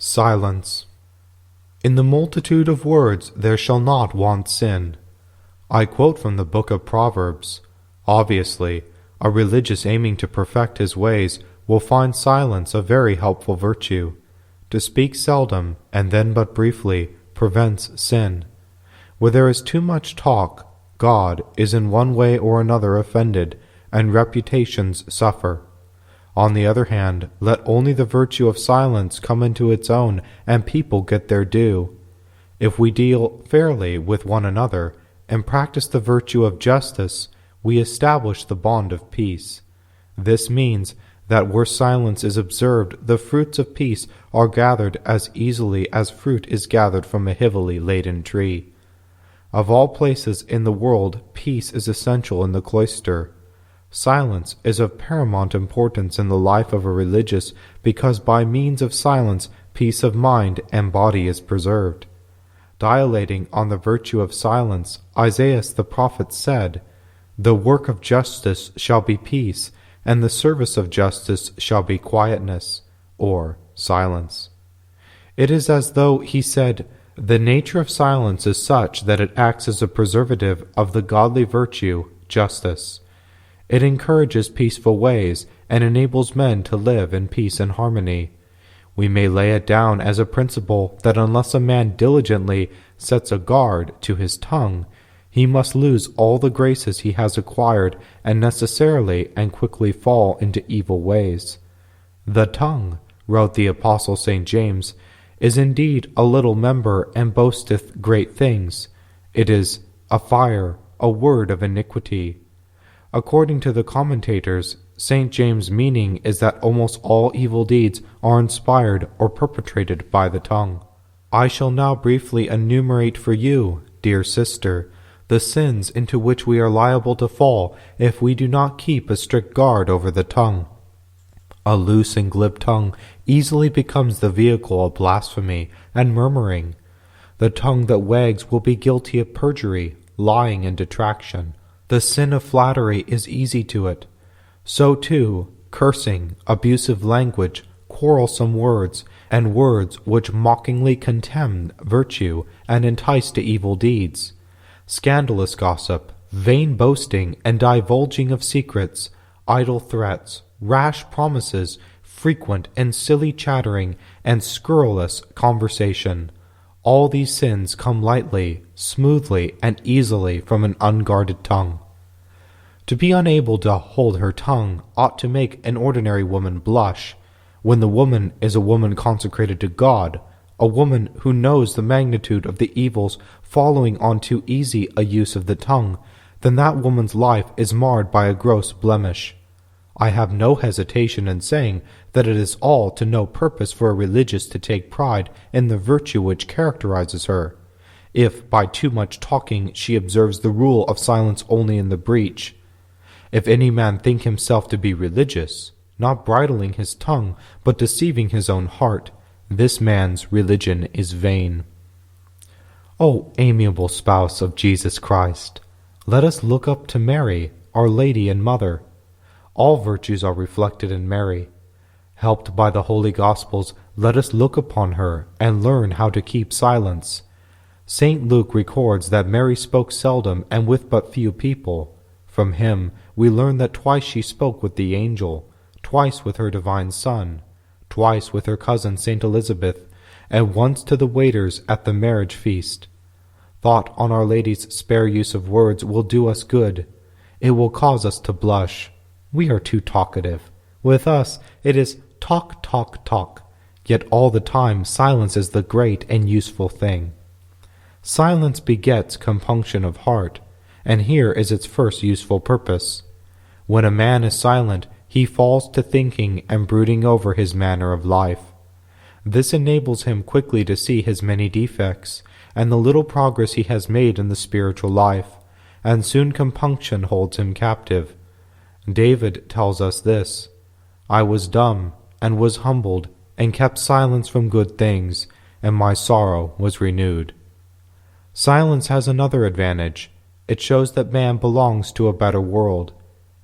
Silence. In the multitude of words there shall not want sin. I quote from the book of Proverbs. Obviously, a religious aiming to perfect his ways will find silence a very helpful virtue. To speak seldom, and then but briefly, prevents sin. Where there is too much talk, God is in one way or another offended, and reputations suffer. On the other hand, let only the virtue of silence come into its own, and people get their due. If we deal fairly with one another, and practice the virtue of justice, we establish the bond of peace. This means that where silence is observed, the fruits of peace are gathered as easily as fruit is gathered from a heavily laden tree. Of all places in the world, peace is essential in the cloister. Silence is of paramount importance in the life of a religious, because by means of silence peace of mind and body is preserved. Dilating on the virtue of silence, Isaiah the prophet said, "The work of justice shall be peace, and the service of justice shall be quietness," or silence. It is as though he said, "The nature of silence is such that it acts as a preservative of the godly virtue, justice. It encourages peaceful ways, and enables men to live in peace and harmony. We may lay it down as a principle that unless a man diligently sets a guard to his tongue, he must lose all the graces he has acquired, and necessarily and quickly fall into evil ways. The tongue," wrote the Apostle St. James, "is indeed a little member, and boasteth great things. It is a fire, a word of iniquity." According to the commentators, St. James' meaning is that almost all evil deeds are inspired or perpetrated by the tongue. I shall now briefly enumerate for you, dear sister, the sins into which we are liable to fall if we do not keep a strict guard over the tongue. A loose and glib tongue easily becomes the vehicle of blasphemy and murmuring. The tongue that wags will be guilty of perjury, lying, and detraction. The sin of flattery is easy to it. So too, cursing, abusive language, quarrelsome words, and words which mockingly contemn virtue and entice to evil deeds. Scandalous gossip, vain boasting, and divulging of secrets, idle threats, rash promises, frequent and silly chattering, and scurrilous conversation. All these sins come lightly, smoothly, and easily from an unguarded tongue. To be unable to hold her tongue ought to make an ordinary woman blush. When the woman is a woman consecrated to God, a woman who knows the magnitude of the evils following on too easy a use of the tongue, then that woman's life is marred by a gross blemish. I have no hesitation in saying that it is all to no purpose for a religious to take pride in the virtue which characterizes her, if by too much talking she observes the rule of silence only in the breach. If any man think himself to be religious, not bridling his tongue, but deceiving his own heart, this man's religion is vain. O amiable spouse of Jesus Christ, let us look up to Mary, our Lady and Mother. All virtues are reflected in Mary. Helped by the Holy Gospels, let us look upon her and learn how to keep silence. St. Luke records that Mary spoke seldom and with but few people. From him we learn that twice she spoke with the angel, twice with her divine Son, twice with her cousin St. Elizabeth, and once to the waiters at the marriage feast. Thought on Our Lady's spare use of words will do us good. It will cause us to blush. We are too talkative. With us it is talk, talk, talk, yet all the time silence is the great and useful thing. Silence begets compunction of heart, and here is its first useful purpose. When a man is silent, he falls to thinking and brooding over his manner of life. This enables him quickly to see his many defects, and the little progress he has made in the spiritual life, and soon compunction holds him captive. David tells us this, "I was dumb, and was humbled, and kept silence from good things, and my sorrow was renewed." Silence has another advantage. It shows that man belongs to a better world.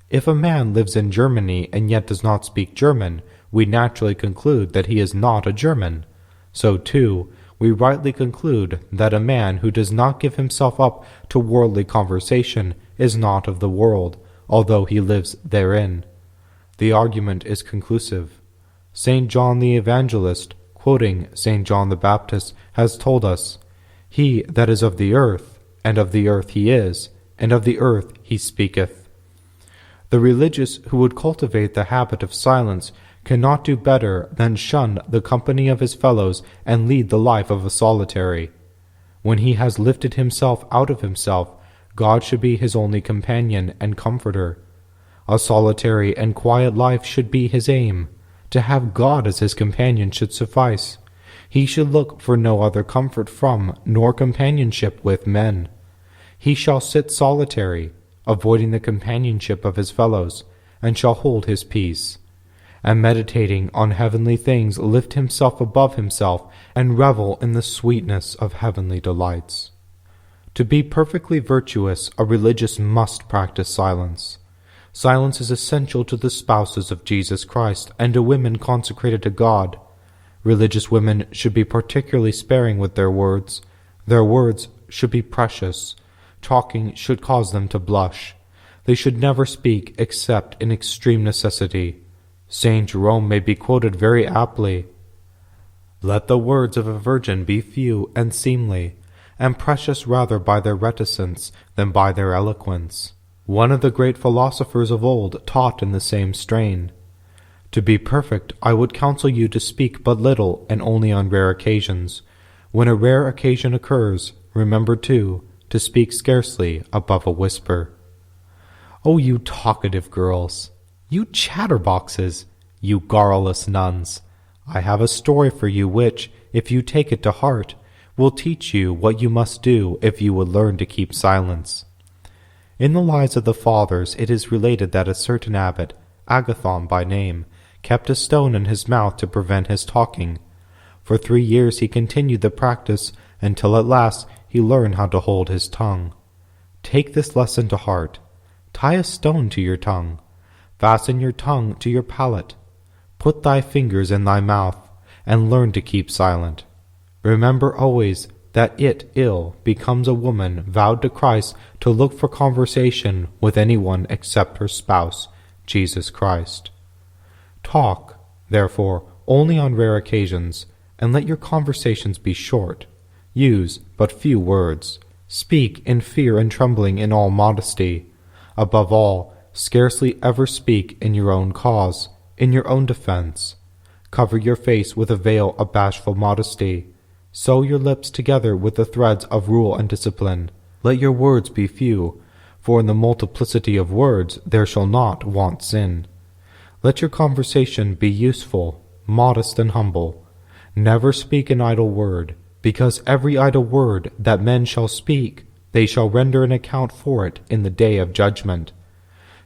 If a man lives in Germany and yet does not speak German, we naturally conclude that he is not a German. So too, we rightly conclude that a man who does not give himself up to worldly conversation is not of the world, although he lives therein. The argument is conclusive. St. John the Evangelist, quoting St. John the Baptist, has told us, "He that is of the earth, and of the earth he is, and of the earth he speaketh." The religious who would cultivate the habit of silence cannot do better than shun the company of his fellows and lead the life of a solitary. When he has lifted himself out of himself, God should be his only companion and comforter. A solitary and quiet life should be his aim. To have God as his companion should suffice. He should look for no other comfort from, nor companionship with men. He shall sit solitary, avoiding the companionship of his fellows, and shall hold his peace. And meditating on heavenly things, lift himself above himself, and revel in the sweetness of heavenly delights. To be perfectly virtuous, a religious must practice silence. Silence is essential to the spouses of Jesus Christ and to women consecrated to God. Religious women should be particularly sparing with their words. Their words should be precious. Talking should cause them to blush. They should never speak except in extreme necessity. Saint Jerome may be quoted very aptly, "Let the words of a virgin be few and seemly, and precious rather by their reticence than by their eloquence." One of the great philosophers of old taught in the same strain. To be perfect, I would counsel you to speak but little and only on rare occasions. When a rare occasion occurs, remember too, to speak scarcely above a whisper. Oh, you talkative girls! You chatterboxes! You garrulous nuns! I have a story for you which, if you take it to heart, will teach you what you must do if you would learn to keep silence. In the lives of the Fathers it is related that a certain abbot, Agathon by name, kept a stone in his mouth to prevent his talking. For 3 years he continued the practice, until at last he learned how to hold his tongue. Take this lesson to heart. Tie a stone to your tongue. Fasten your tongue to your palate. Put thy fingers in thy mouth, and learn to keep silent. Remember always that it ill becomes a woman vowed to Christ to look for conversation with anyone except her spouse, Jesus Christ. Talk, therefore, only on rare occasions, and let your conversations be short. Use but few words. Speak in fear and trembling in all modesty. Above all, scarcely ever speak in your own cause, in your own defense. Cover your face with a veil of bashful modesty. Sew your lips together with the threads of rule and discipline. Let your words be few, for in the multiplicity of words there shall not want sin. Let your conversation be useful, modest, and humble. Never speak an idle word, because every idle word that men shall speak, they shall render an account for it in the day of judgment.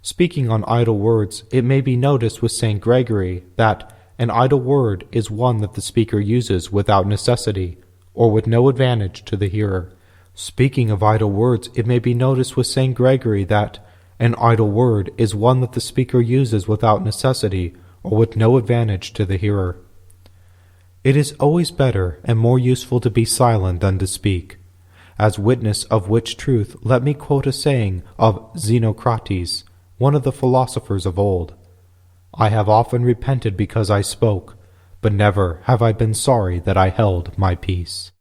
Speaking on idle words, it may be noticed with St. Gregory that an idle word is one that the speaker uses without necessity, or with no advantage to the hearer. Speaking of idle words, it may be noticed with St. Gregory that an idle word is one that the speaker uses without necessity, or with no advantage to the hearer. It is always better and more useful to be silent than to speak. As witness of which truth, let me quote a saying of Xenocrates, one of the philosophers of old. I have often repented because I spoke, but never have I been sorry that I held my peace.